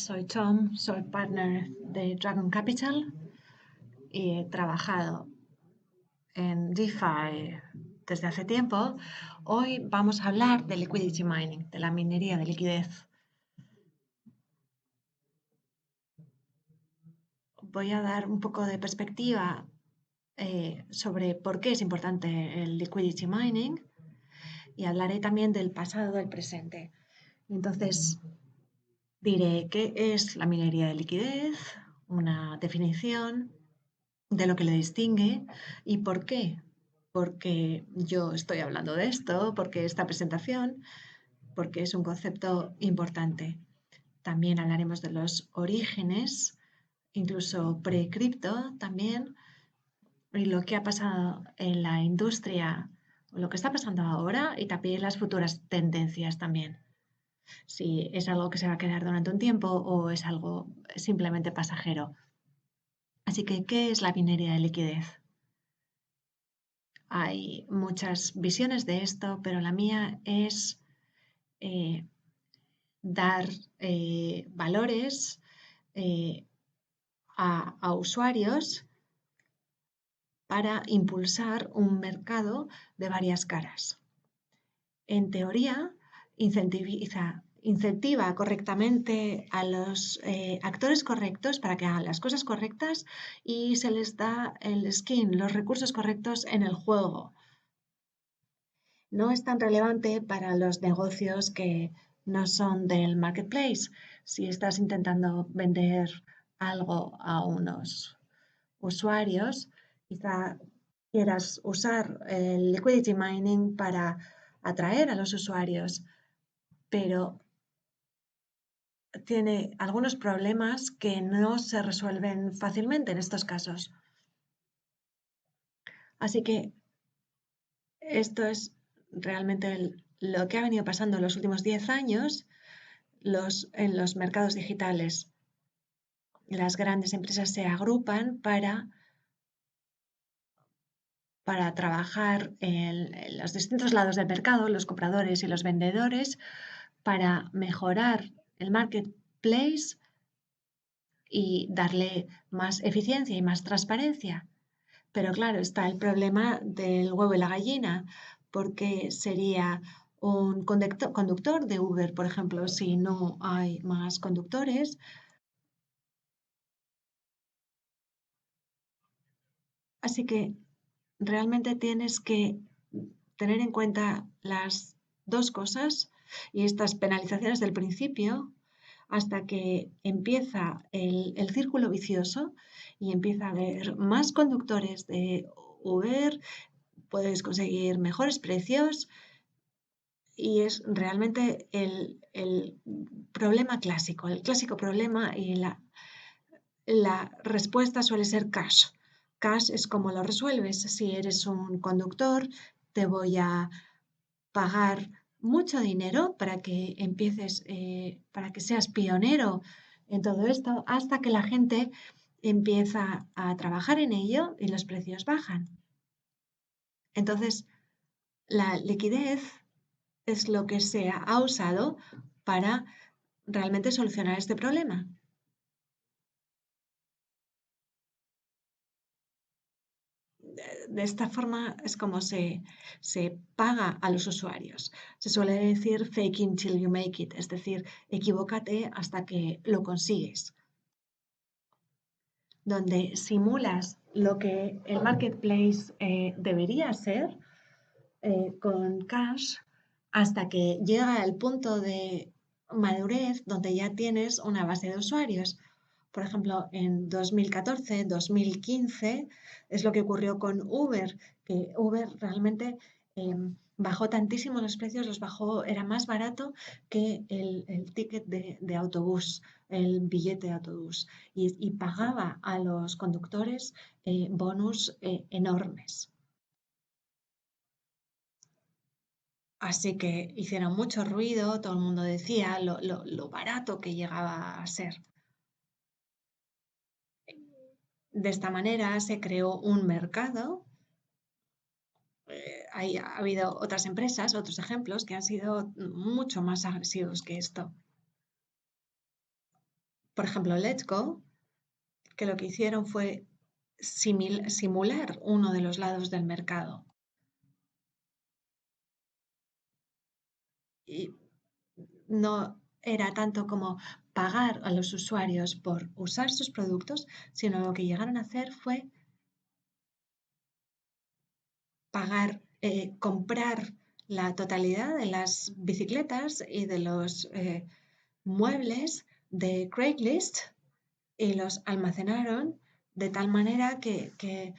soy Tom, soy partner de Dragon Capital y he trabajado en DeFi desde hace tiempo. Hoy vamos a hablar de liquidity mining, de la minería de liquidez. Voy a dar un poco de perspectiva sobre por qué es importante el liquidity mining y hablaré también del pasado, del presente. Entonces, diré qué es la minería de liquidez, una definición de lo que le distingue y por qué. Porque yo estoy hablando de esto, porque esta presentación, porque es un concepto importante. También hablaremos de los orígenes, incluso pre-cripto también, y lo que ha pasado en la industria, lo que está pasando ahora y también las futuras tendencias también. Si es algo que se va a quedar durante un tiempo o es algo simplemente pasajero. Así que, ¿qué es la minería de liquidez? Hay muchas visiones de esto, pero la mía es eh, dar valores eh, a usuarios para impulsar un mercado de varias caras. En teoría, incentiva correctamente a los actores correctos para que hagan las cosas correctas y se les da el skin, los recursos correctos en el juego. No es tan relevante para los negocios que no son del marketplace. Si estás intentando vender algo a unos usuarios, quizá quieras usar el liquidity mining para atraer a los usuarios, pero tiene algunos problemas que no se resuelven fácilmente en estos casos. Así que esto es realmente lo que ha venido pasando en los últimos 10 años en los mercados digitales. Las grandes empresas se agrupan para trabajar en los distintos lados del mercado, los compradores y los vendedores, para mejorar el marketplace y darle más eficiencia y más transparencia. Pero claro, está el problema del huevo y la gallina, porque sería un conductor de Uber, por ejemplo, si no hay más conductores. Así que realmente tienes que tener en cuenta las dos cosas y estas penalizaciones del principio hasta que empieza el círculo vicioso y empieza a haber más conductores de Uber, puedes conseguir mejores precios y es realmente el problema clásico, el clásico problema y la respuesta suele ser cash. Cash es como lo resuelves. Si eres un conductor, te voy a pagar mucho dinero para que empieces, para que seas pionero en todo esto, hasta que la gente empieza a trabajar en ello y los precios bajan. Entonces, la liquidez es lo que se ha usado para realmente solucionar este problema. De esta forma es como se paga a los usuarios. Se suele decir fake it till you make it, es decir, equivócate hasta que lo consigues, donde simulas lo que el marketplace debería ser con cash hasta que llega al punto de madurez donde ya tienes una base de usuarios. Por ejemplo, en 2014, 2015 es lo que ocurrió con Uber, que Uber realmente bajó tantísimo los precios, los bajó, era más barato que el ticket de autobús, el billete de autobús, y pagaba a los conductores bonus enormes. Así que hicieron mucho ruido, todo el mundo decía lo barato que llegaba a ser. De esta manera se creó un mercado. Ha habido otras empresas, otros ejemplos que han sido mucho más agresivos que esto. Por ejemplo, Let's Go, que lo que hicieron fue simular uno de los lados del mercado. Y no era tanto como pagar a los usuarios por usar sus productos, sino lo que llegaron a hacer fue comprar la totalidad de las bicicletas y de los muebles de Craigslist y los almacenaron de tal manera que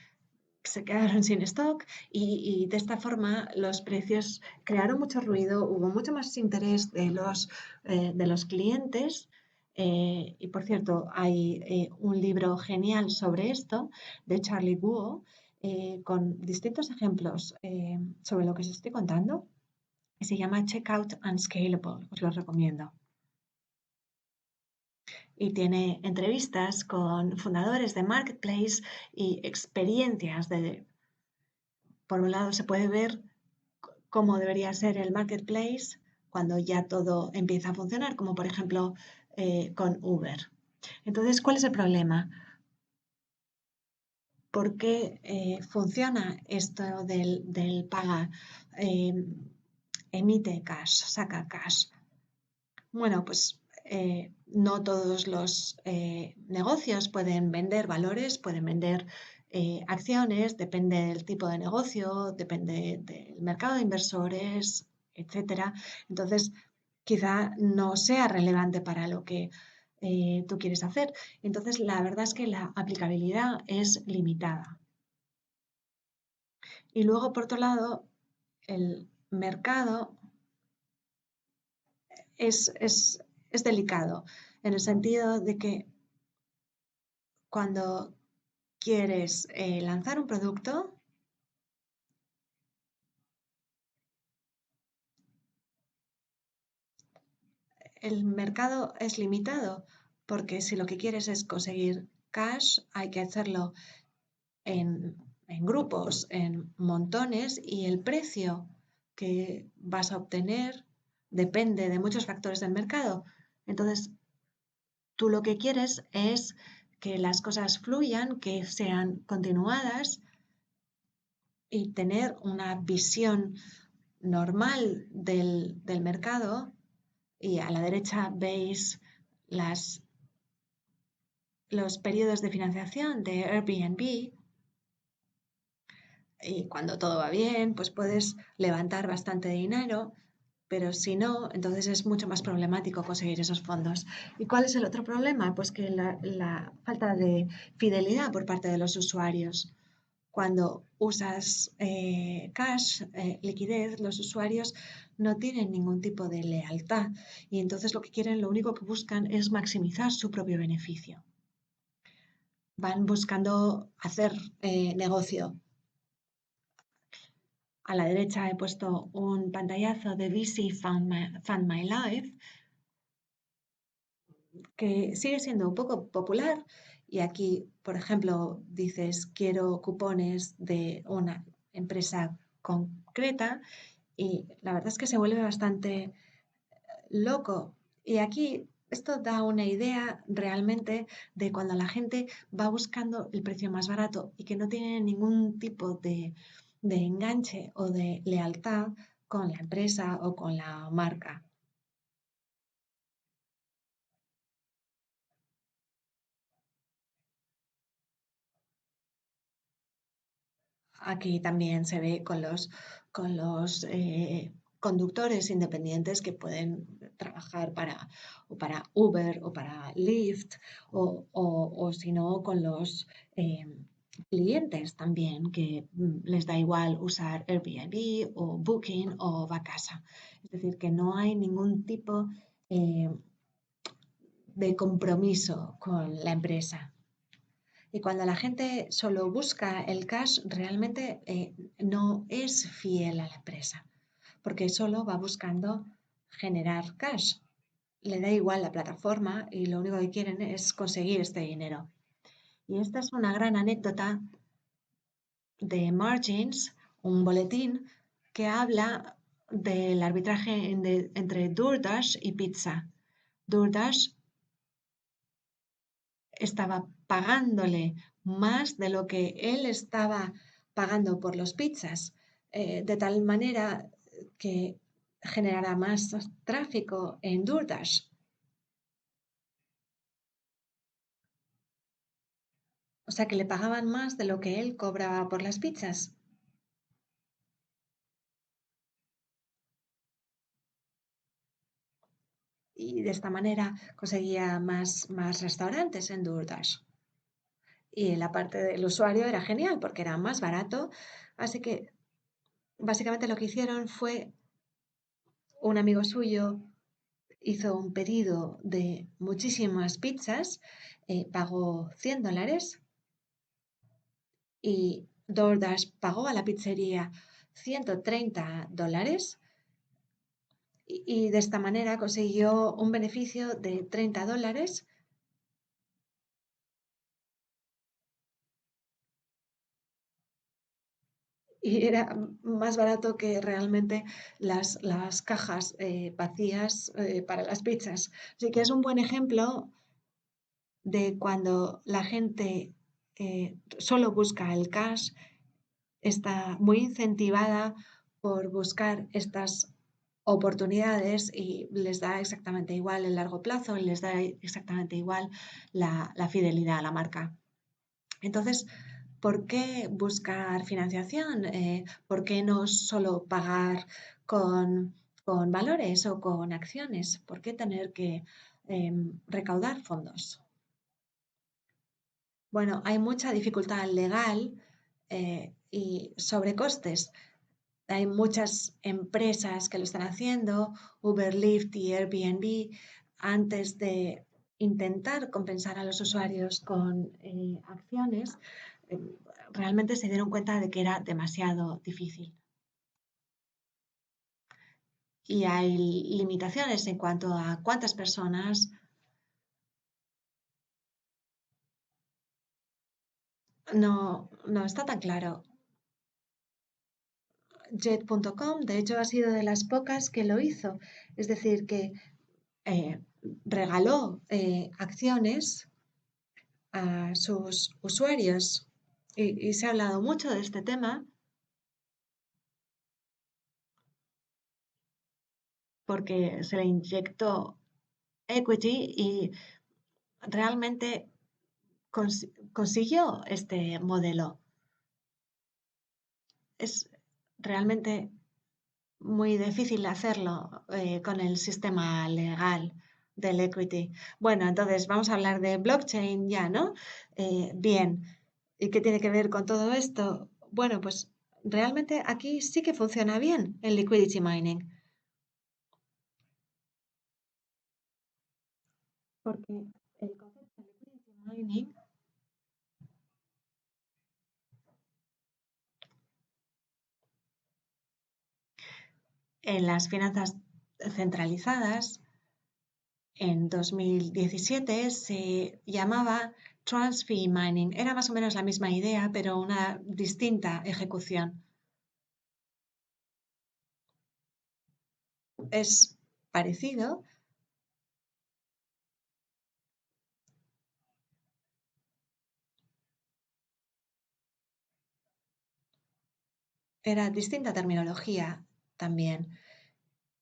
se quedaron sin stock y de esta forma los precios crearon mucho ruido, hubo mucho más interés de los clientes. Y por cierto, hay un libro genial sobre esto de Charlie Guo con distintos ejemplos sobre lo que os estoy contando y se llama Checkout Unscalable, os lo recomiendo. Y tiene entrevistas con fundadores de Marketplace y experiencias por un lado, se puede ver cómo debería ser el marketplace cuando ya todo empieza a funcionar, como por ejemplo con Uber. Entonces, ¿cuál es el problema? ¿Por qué funciona esto del paga, eh, emite cash, saca cash? Bueno, pues no todos los negocios pueden vender valores, pueden vender acciones, depende del tipo de negocio, depende del mercado de inversores, etcétera. Entonces, quizá no sea relevante para lo que tú quieres hacer. Entonces, la verdad es que la aplicabilidad es limitada. Y luego, por otro lado, el mercado es delicado en el sentido de que cuando quieres lanzar un producto, el mercado es limitado, porque si lo que quieres es conseguir cash, hay que hacerlo en grupos, en montones, y el precio que vas a obtener depende de muchos factores del mercado. Entonces, tú lo que quieres es que las cosas fluyan, que sean continuadas y tener una visión normal del mercado. Y a la derecha veis las, los periodos de financiación de Airbnb. Y cuando todo va bien, pues puedes levantar bastante dinero, pero si no, entonces es mucho más problemático conseguir esos fondos. ¿Y cuál es el otro problema? Pues que la falta de fidelidad por parte de los usuarios. Cuando usas cash, liquidez, los usuarios no tienen ningún tipo de lealtad y entonces lo que quieren, lo único que buscan es maximizar su propio beneficio. Van buscando hacer negocio. A la derecha he puesto un pantallazo de VC Fund My Life, que sigue siendo un poco popular. Y aquí, por ejemplo, dices, quiero cupones de una empresa concreta y la verdad es que se vuelve bastante loco. Y aquí esto da una idea realmente de cuando la gente va buscando el precio más barato y que no tiene ningún tipo de enganche o de lealtad con la empresa o con la marca. Aquí también se ve con los conductores independientes que pueden trabajar o para Uber o para Lyft o si no con los clientes también que les da igual usar Airbnb o Booking o Vacasa. Es decir, que no hay ningún tipo eh, de compromiso con la empresa. Y cuando la gente solo busca el cash, realmente no es fiel a la empresa, porque solo va buscando generar cash. Le da igual la plataforma y lo único que quieren es conseguir este dinero. Y esta es una gran anécdota de Margins, un boletín que habla del arbitraje entre DoorDash y Pizza. DoorDash estaba pagándole más de lo que él estaba pagando por los pizzas, de tal manera que generara más tráfico en DoorDash. O sea que le pagaban más de lo que él cobraba por las pizzas. Y de esta manera conseguía más restaurantes en DoorDash. Y la parte del usuario era genial porque era más barato. Así que básicamente lo que hicieron fue un amigo suyo hizo un pedido de muchísimas pizzas, pagó $100 y DoorDash pagó a la pizzería $130 y de esta manera consiguió un beneficio de $30 y era más barato que realmente las cajas vacías para las pizzas. Así que es un buen ejemplo de cuando la gente solo busca el cash, está muy incentivada por buscar estas oportunidades y les da exactamente igual el largo plazo, les da exactamente igual la fidelidad a la marca. Entonces, ¿por qué buscar financiación? ¿Por qué no solo pagar con valores o con acciones? ¿Por qué tener que recaudar fondos? Bueno, hay mucha dificultad legal y sobrecostes. Hay muchas empresas que lo están haciendo, Uber, Lyft y Airbnb, antes de intentar compensar a los usuarios con acciones, eh, realmente se dieron cuenta de que era demasiado difícil. Y hay limitaciones en cuanto a cuántas personas. No, no está tan claro. Jet.com, de hecho, ha sido de las pocas que lo hizo. Es decir, que eh, regaló acciones a sus usuarios. Y se ha hablado mucho de este tema porque se le inyectó equity y realmente consiguió este modelo. Es realmente muy difícil hacerlo con el sistema legal del equity. Bueno, entonces vamos a hablar de blockchain ya, ¿no? Bien, ¿y qué tiene que ver con todo esto? Bueno, pues realmente aquí sí que funciona bien el liquidity mining, porque el concepto de liquidity mining en las finanzas centralizadas en 2017 se llamaba transfer mining. Era más o menos la misma idea, pero una distinta ejecución. Es parecido, era distinta terminología también.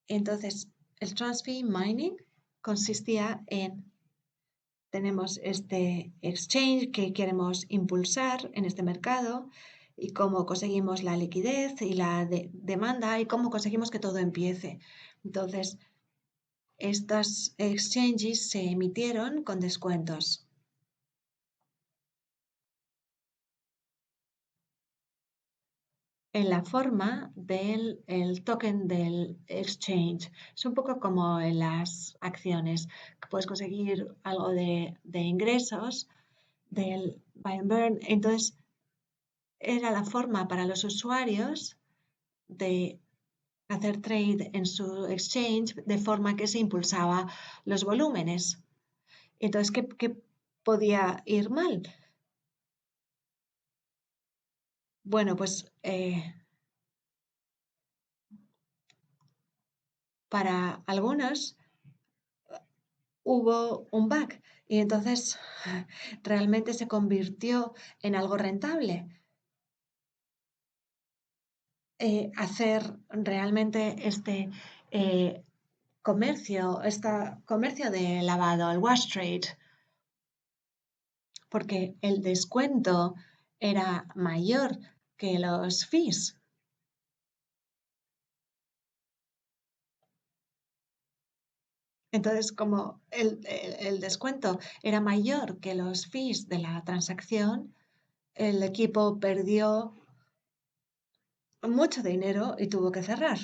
Entonces, el transfer mining consistía en, tenemos este exchange que queremos impulsar en este mercado y cómo conseguimos la liquidez y la demanda y cómo conseguimos que todo empiece. Entonces, estas exchanges se emitieron con descuentos en la forma del el token del exchange. Es un poco como en las acciones, que puedes conseguir algo de ingresos del buy and burn. Entonces, era la forma para los usuarios de hacer trade en su exchange de forma que se impulsaba los volúmenes. Entonces, ¿qué podía ir mal? Bueno, pues para algunos hubo un bug y entonces realmente se convirtió en algo rentable hacer realmente este eh, comercio de lavado, el wash trade, porque el descuento era mayor que los fees. Entonces, como el descuento era mayor que los fees de la transacción, el equipo perdió mucho dinero y tuvo que cerrar.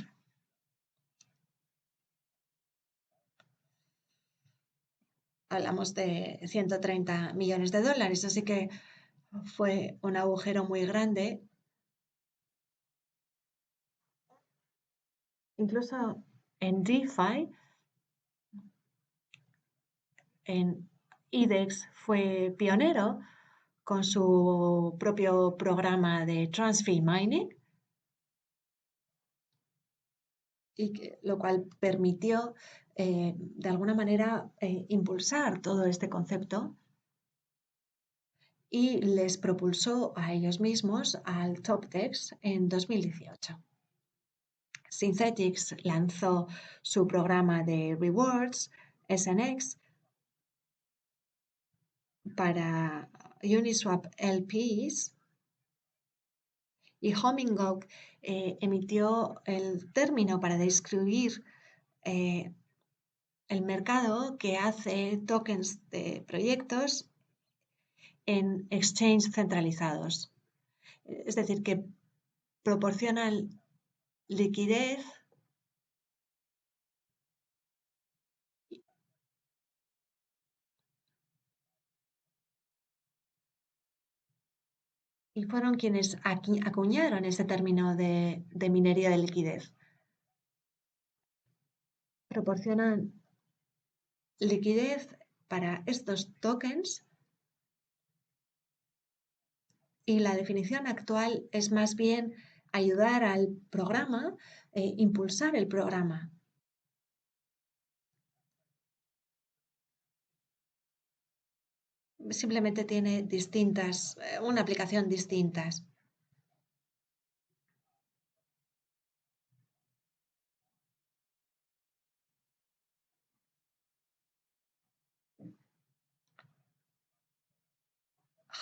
Hablamos de 130 millones de dólares, así que fue un agujero muy grande. Incluso en DeFi, en IDEX fue pionero con su propio programa de TransFi Mining, lo cual permitió de alguna manera impulsar todo este concepto y les propulsó a ellos mismos al TopDex en 2018. Synthetix lanzó su programa de rewards, SNX, para Uniswap LPs y Hummingbird emitió el término para describir eh, el mercado que hace tokens de proyectos en exchange centralizados. Es decir, que proporcionan liquidez y fueron quienes acuñaron ese término de minería de liquidez. Proporcionan liquidez para estos tokens y la definición actual es más bien ayudar al programa, impulsar el programa. Simplemente tiene una aplicación distintas.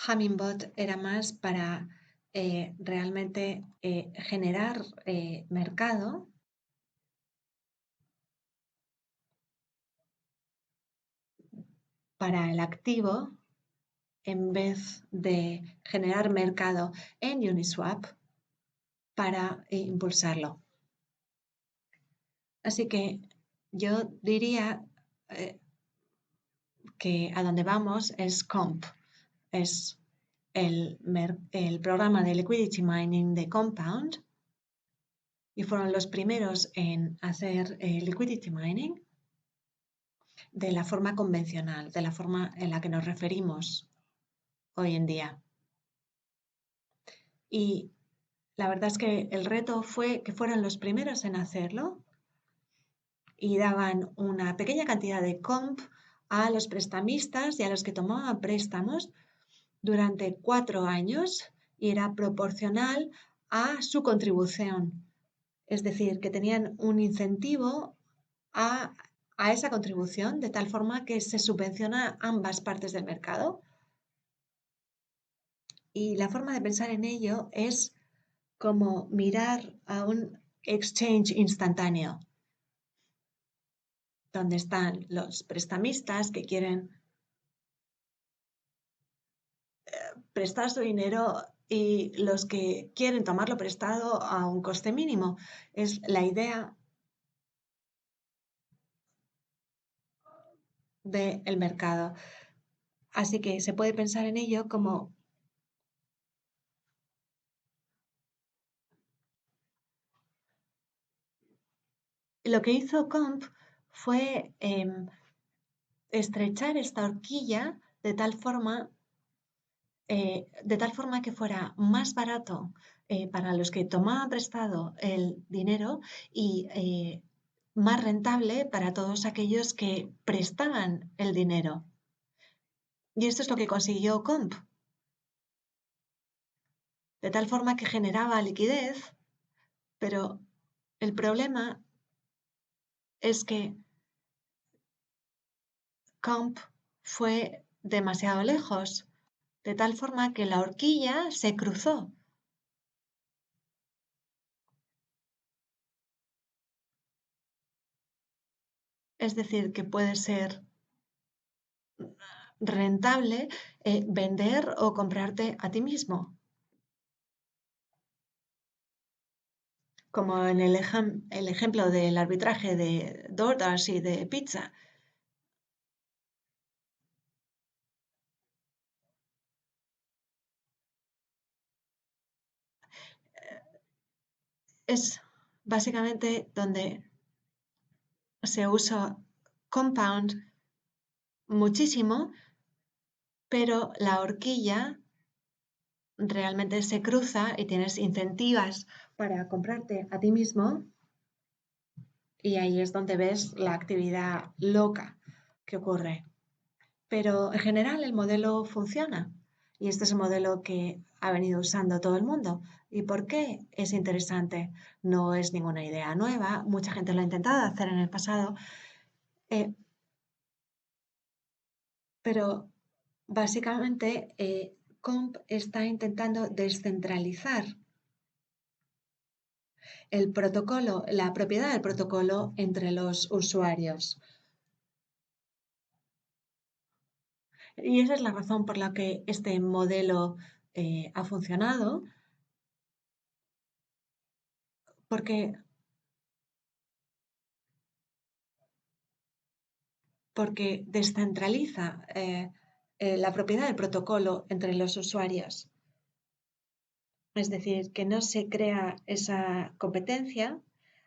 Hummingbot era más para realmente generar mercado para el activo en vez de generar mercado en Uniswap para impulsarlo. Así que yo diría que a donde vamos es COMP, es el programa de liquidity mining de Compound y fueron los primeros en hacer liquidity mining de la forma convencional, de la forma en la que nos referimos hoy en día. Y la verdad es que el reto fue que fueran los primeros en hacerlo y daban una pequeña cantidad de comp a los prestamistas y a los que tomaban préstamos durante 4 años y era proporcional a su contribución. Es decir, que tenían un incentivo a, a esa contribución de tal forma que se subvenciona ambas partes del mercado. Y la forma de pensar en ello es como mirar a un exchange instantáneo, donde están los prestamistas que quieren prestar su dinero y los que quieren tomarlo prestado a un coste mínimo. Es la idea del mercado. Así que se puede pensar en ello como lo que hizo Comp fue estrechar esta horquilla de tal forma que fuera más barato para los que tomaban prestado el dinero y más rentable para todos aquellos que prestaban el dinero. Y esto es lo que consiguió Comp, de tal forma que generaba liquidez, pero el problema es que Comp fue demasiado lejos, de tal forma que la horquilla se cruzó. Es decir, que puede ser rentable vender o comprarte a ti mismo. Como en el ejemplo del arbitraje de DoorDash y de pizza. Es básicamente donde se usa compound muchísimo, pero la horquilla realmente se cruza y tienes incentivas para comprarte a ti mismo y ahí es donde ves la actividad loca que ocurre. Pero en general el modelo funciona y este es el modelo que ha venido usando todo el mundo. ¿Y por qué es interesante? No es ninguna idea nueva, mucha gente lo ha intentado hacer en el pasado, eh, pero básicamente Comp está intentando descentralizar el protocolo, la propiedad del protocolo entre los usuarios. Y esa es la razón por la que este modelo ha funcionado, porque, porque descentraliza la propiedad del protocolo entre los usuarios. Es decir, que no se crea esa competencia.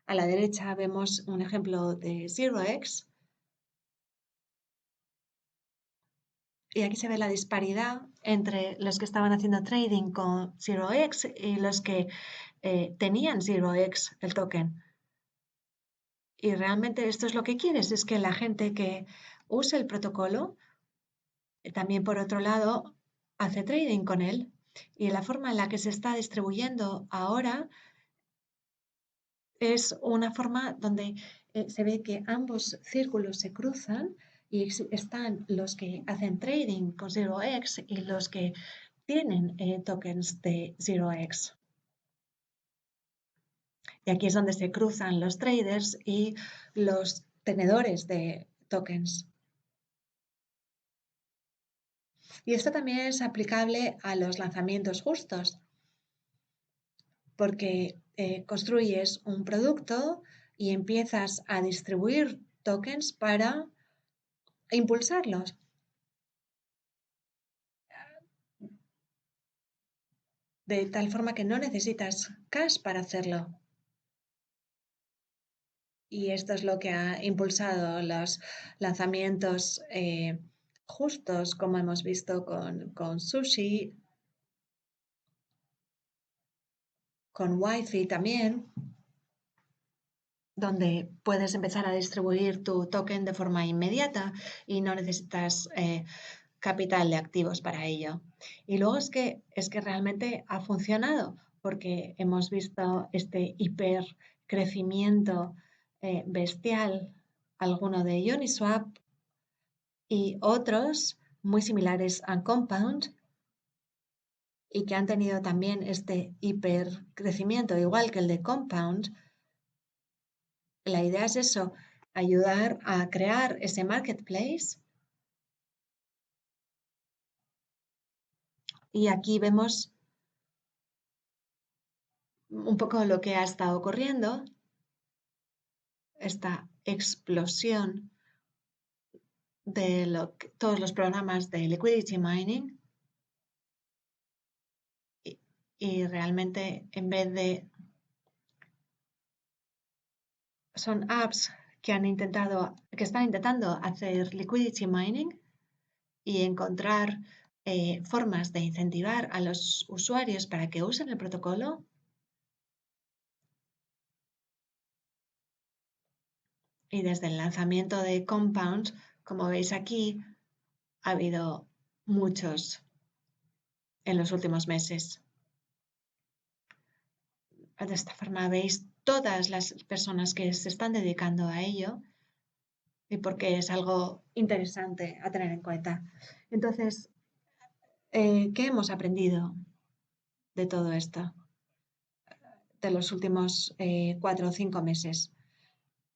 A la derecha vemos un ejemplo de ZeroX. Y aquí se ve la disparidad entre los que estaban haciendo trading con ZeroX y los que tenían ZeroX, el token. Y realmente esto es lo que quieres, es que la gente que use el protocolo, también por otro lado, hace trading con él. Y la forma en la que se está distribuyendo ahora es una forma donde se ve que ambos círculos se cruzan y están los que hacen trading con ZeroX y los que tienen tokens de ZeroX. Y aquí es donde se cruzan los traders y los tenedores de tokens. Y esto también es aplicable a los lanzamientos justos, porque construyes un producto y empiezas a distribuir tokens para impulsarlos. De tal forma que no necesitas cash para hacerlo. Y esto es lo que ha impulsado los lanzamientos justos, como hemos visto con Sushi, con Wi-Fi también, donde puedes empezar a distribuir tu token de forma inmediata y no necesitas capital de activos para ello. Y luego es que realmente ha funcionado porque hemos visto este hipercrecimiento bestial, alguno de Uniswap y otros muy similares a Compound y que han tenido también este hipercrecimiento igual que el de Compound. La idea es eso, ayudar a crear ese marketplace. Y aquí vemos un poco lo que ha estado ocurriendo, esta explosión de todos los programas de liquidity mining y realmente en vez de son apps que están intentando hacer liquidity mining y encontrar formas de incentivar a los usuarios para que usen el protocolo. Y desde el lanzamiento de Compound, como veis aquí, ha habido muchos en los últimos meses. De esta forma veis todas las personas que se están dedicando a ello y porque es algo interesante a tener en cuenta. Entonces, ¿qué hemos aprendido de todo esto, de los últimos 4 o 5 meses?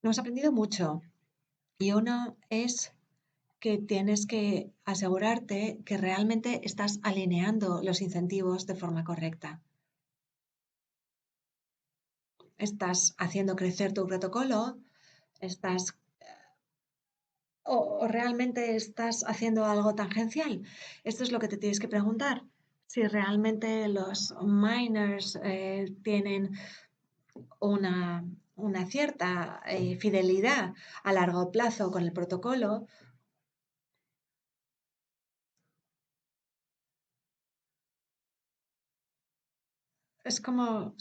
Hemos aprendido mucho y uno es que tienes que asegurarte que realmente estás alineando los incentivos de forma correcta. Estás haciendo crecer tu protocolo, estás o realmente estás haciendo algo tangencial. Esto es lo que te tienes que preguntar. Si realmente los miners tienen una cierta fidelidad a largo plazo con el protocolo. Es como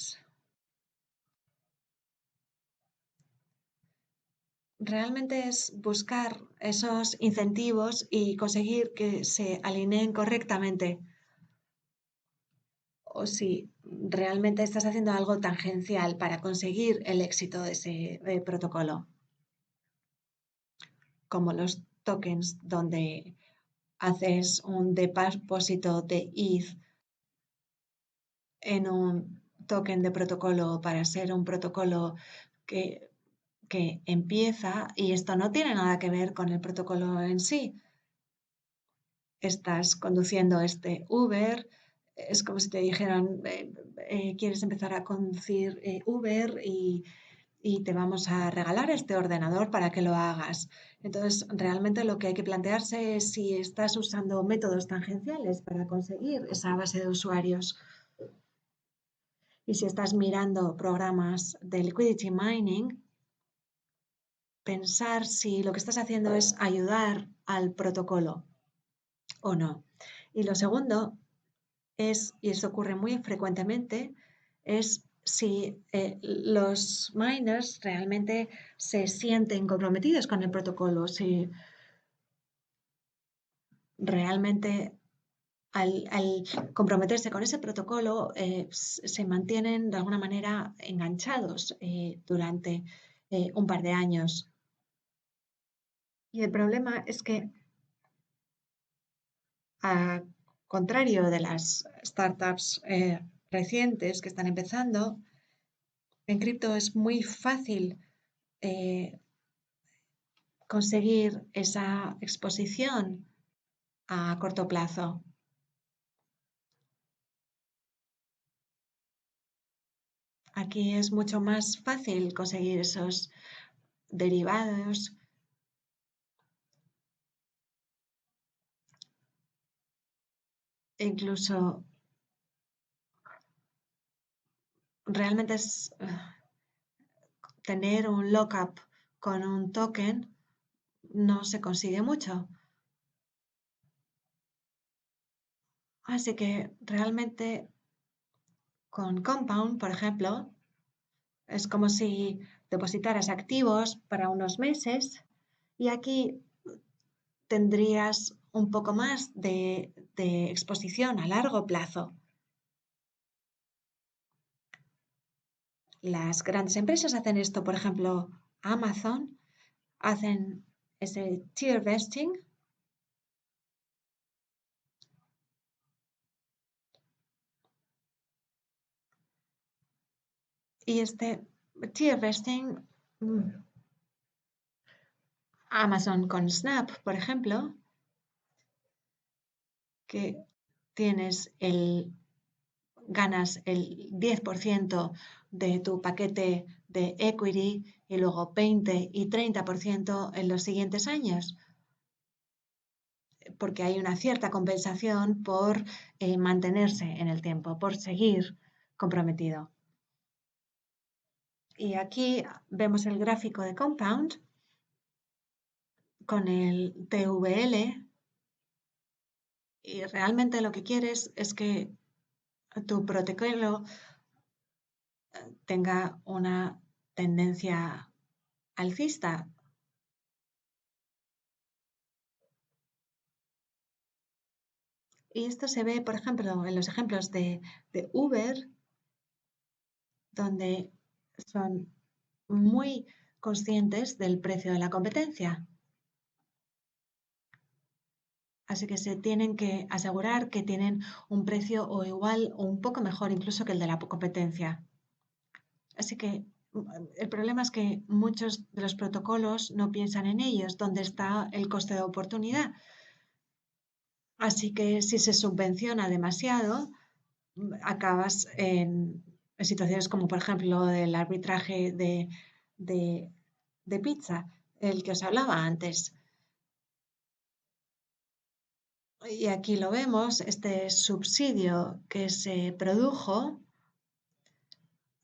realmente es buscar esos incentivos y conseguir que se alineen correctamente. O si realmente estás haciendo algo tangencial para conseguir el éxito de ese protocolo, como los tokens donde haces un depósito de ETH en un token de protocolo para ser un protocolo que empieza, y esto no tiene nada que ver con el protocolo en sí. Estás conduciendo este Uber, es como si te dijeran, quieres empezar a conducir Uber y te vamos a regalar este ordenador para que lo hagas. Entonces, realmente lo que hay que plantearse es si estás usando métodos tangenciales para conseguir esa base de usuarios. Y si estás mirando programas de liquidity mining, pensar si lo que estás haciendo es ayudar al protocolo o no. Y lo segundo es, y eso ocurre muy frecuentemente, es si los miners realmente se sienten comprometidos con el protocolo, si realmente al comprometerse con ese protocolo se mantienen de alguna manera enganchados durante un par de años. Y el problema es que, a contrario de las startups recientes que están empezando, en cripto es muy fácil eh, conseguir esa exposición a corto plazo. Aquí es mucho más fácil conseguir esos derivados. Incluso realmente es tener un lockup con un token no se consigue mucho. Así que realmente con Compound, por ejemplo, es como si depositaras activos para unos meses y aquí tendrías un poco más de exposición a largo plazo. Las grandes empresas hacen esto, por ejemplo, Amazon, hacen ese tier vesting y este tier vesting, Amazon con Snap, por ejemplo, que ganas el 10% de tu paquete de equity y luego 20 y 30% en los siguientes años, porque hay una cierta compensación por mantenerse en el tiempo, por seguir comprometido. Y aquí vemos el gráfico de Compound con el TVL y realmente lo que quieres es que tu protocolo tenga una tendencia alcista, Y esto se ve, por ejemplo, en los ejemplos de Uber, donde son muy conscientes del precio de la competencia. Así que se tienen que asegurar que tienen un precio o igual o un poco mejor incluso que el de la competencia. Así que el problema es que muchos de los protocolos no piensan en ellos, dónde está el coste de oportunidad. Así que si se subvenciona demasiado, acabas en situaciones como por ejemplo el arbitraje de, de pizza, el que os hablaba antes. Y aquí lo vemos, este subsidio que se produjo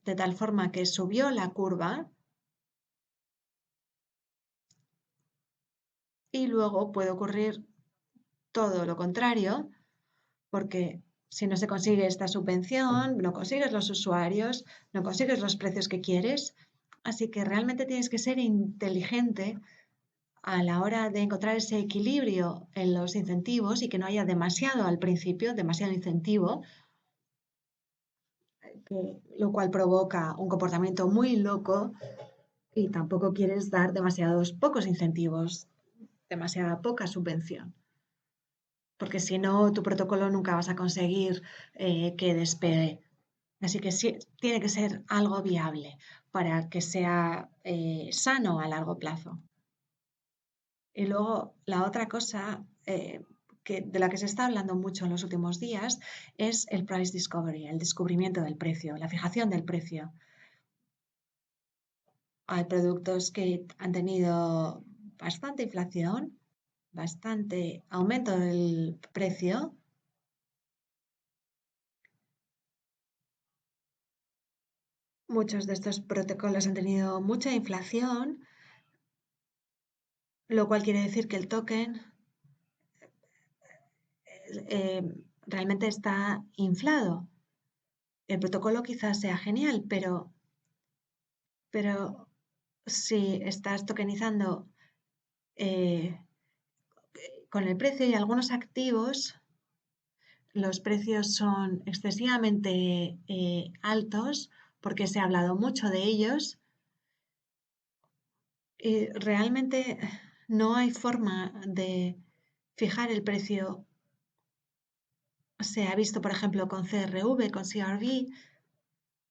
de tal forma que subió la curva y luego puede ocurrir todo lo contrario, porque si no se consigue esta subvención, no consigues los usuarios, no consigues los precios que quieres. Así que realmente tienes que ser inteligente a la hora de encontrar ese equilibrio en los incentivos y que no haya demasiado al principio, demasiado incentivo, lo cual provoca un comportamiento muy loco y tampoco quieres dar demasiados pocos incentivos, demasiada poca subvención, porque si no, tu protocolo nunca vas a conseguir que despegue. Así que sí, tiene que ser algo viable para que sea sano a largo plazo. Y luego la otra cosa de la que se está hablando mucho en los últimos días es el price discovery, el descubrimiento del precio, la fijación del precio. Hay productos que han tenido bastante inflación, bastante aumento del precio. Muchos de estos protocolos han tenido mucha inflación, lo cual quiere decir que el token eh, realmente está inflado. El protocolo quizás sea genial, pero si estás tokenizando eh, con el precio y algunos activos, los precios son excesivamente altos porque se ha hablado mucho de ellos y realmente no hay forma de fijar el precio. Se ha visto, por ejemplo, con CRV, con CRV,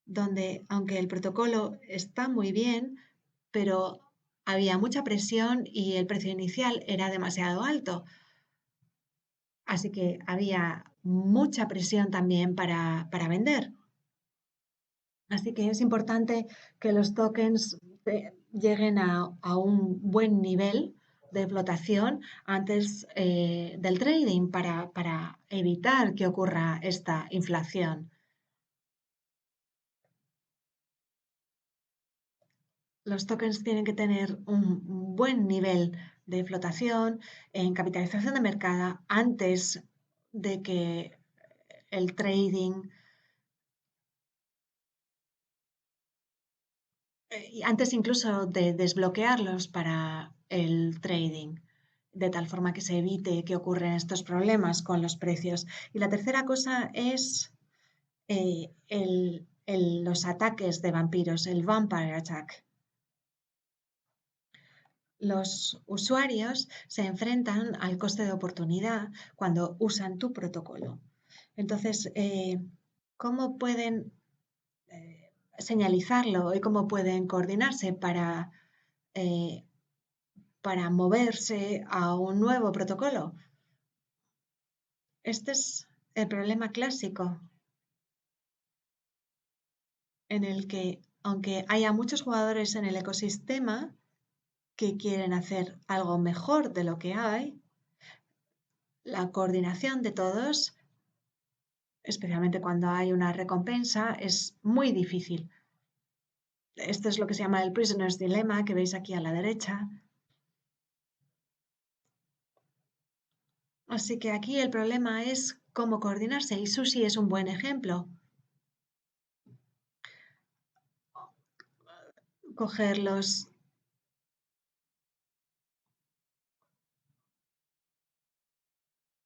donde aunque el protocolo está muy bien, pero había mucha presión y el precio inicial era demasiado alto. Así que había mucha presión también para vender. Así que es importante que los tokens lleguen a un buen nivel de flotación antes del trading para evitar que ocurra esta inflación. Los tokens tienen que tener un buen nivel de flotación en capitalización de mercado antes de que el trading, y antes incluso de desbloquearlos para el trading, de tal forma que se evite que ocurran estos problemas con los precios. Y la tercera cosa es los ataques de vampiros, el vampire attack. Los usuarios se enfrentan al coste de oportunidad cuando usan tu protocolo. Entonces, ¿cómo pueden señalizarlo y cómo pueden coordinarse eh, para moverse a un nuevo protocolo? Este es el problema clásico en el que, aunque haya muchos jugadores en el ecosistema que quieren hacer algo mejor de lo que hay, la coordinación de todos, especialmente cuando hay una recompensa, es muy difícil. Esto es lo que se llama el prisoner's dilemma que veis aquí a la derecha. Así que aquí el problema es cómo coordinarse y Sushi es un buen ejemplo. Cogerlos.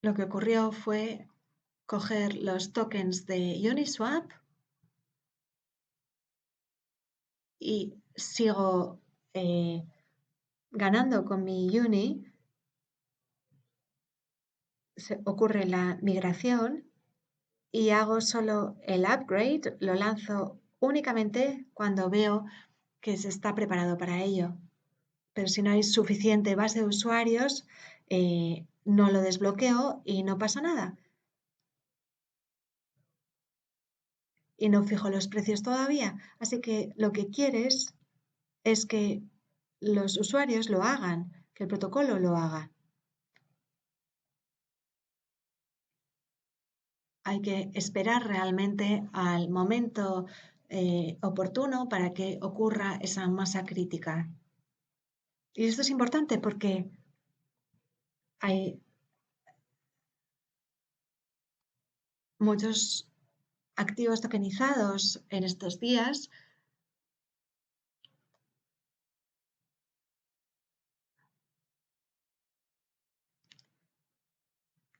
Lo que ocurrió fue coger los tokens de Uniswap y sigo ganando con mi Uni. Ocurre la migración y hago solo el upgrade, lo lanzo únicamente cuando veo que se está preparado para ello. Pero si no hay suficiente base de usuarios, no lo desbloqueo y no pasa nada. Y no fijo los precios todavía. Así que lo que quieres es que los usuarios lo hagan, que el protocolo lo haga. Hay que esperar realmente al momento oportuno para que ocurra esa masa crítica. Y esto es importante porque hay muchos activos tokenizados en estos días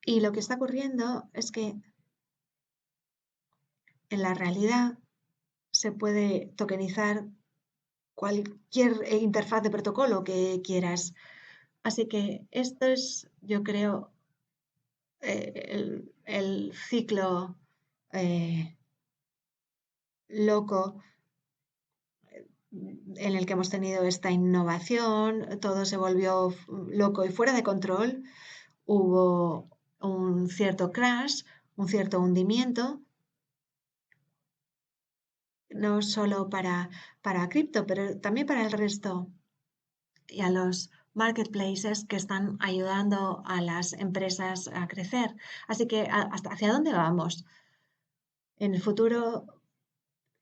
y lo que está ocurriendo es que en la realidad se puede tokenizar cualquier interfaz de protocolo que quieras. Así que esto es, yo creo, el ciclo loco en el que hemos tenido esta innovación, todo se volvió loco y fuera de control, hubo un cierto crash, un cierto hundimiento, no solo para cripto, pero también para el resto y a los marketplaces que están ayudando a las empresas a crecer. Así que, ¿hacia dónde vamos? En el futuro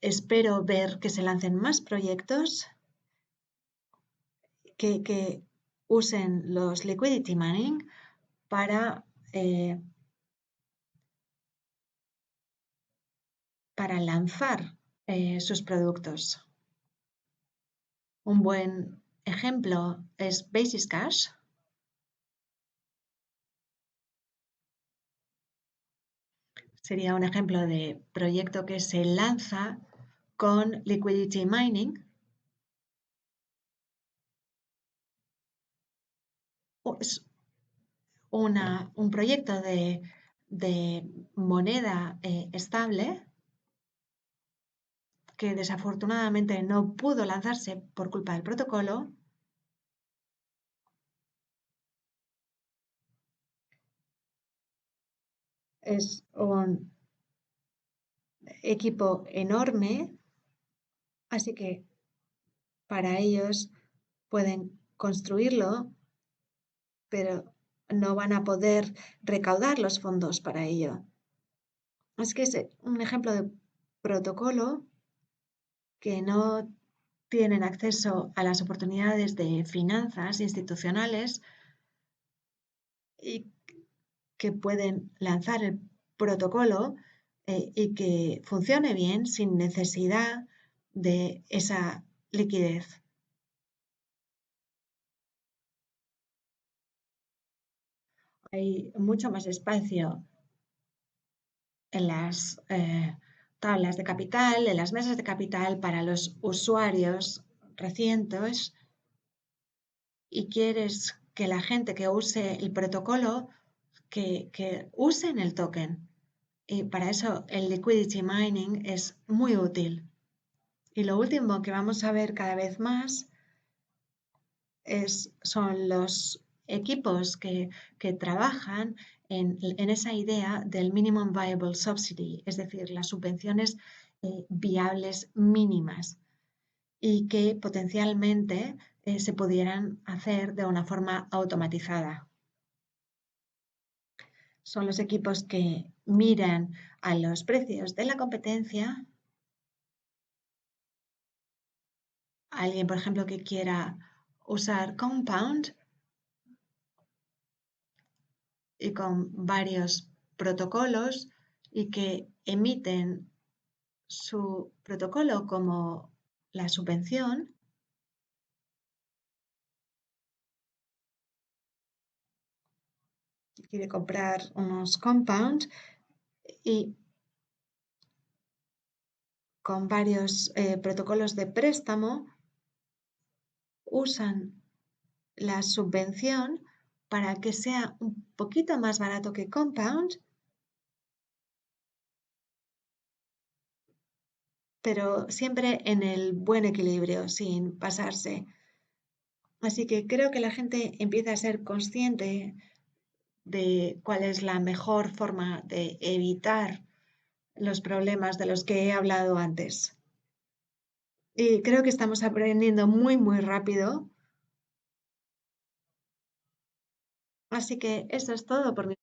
espero ver que se lancen más proyectos que usen los liquidity mining eh, para lanzar sus productos. Un buen ejemplo es Basis Cash. Sería un ejemplo de proyecto que se lanza con liquidity mining. Es un proyecto de moneda estable que desafortunadamente no pudo lanzarse por culpa del protocolo. Es un equipo enorme, así que para ellos pueden construirlo, pero no van a poder recaudar los fondos para ello. Es que es un ejemplo de protocolo que no tienen acceso a las oportunidades de finanzas institucionales y que pueden lanzar el protocolo y que funcione bien sin necesidad de esa liquidez. Hay mucho más espacio en las tablas de capital, en las mesas de capital para los usuarios recientes y quieres que la gente que use el protocolo, que usen el token. Y para eso el liquidity mining es muy útil. Y lo último que vamos a ver cada vez más son los equipos que trabajan en esa idea del minimum viable subsidy, es decir, las subvenciones viables mínimas y que potencialmente se pudieran hacer de una forma automatizada. Son los equipos que miran a los precios de la competencia. Alguien, por ejemplo, que quiera usar Compound y con varios protocolos y que emiten su protocolo como la subvención, quiere comprar unos Compound y con varios protocolos de préstamo usan la subvención para que sea un poquito más barato que Compound, pero siempre en el buen equilibrio, sin pasarse. Así que creo que la gente empieza a ser consciente de cuál es la mejor forma de evitar los problemas de los que he hablado antes. Y creo que estamos aprendiendo muy, muy rápido. Así que eso es todo por mi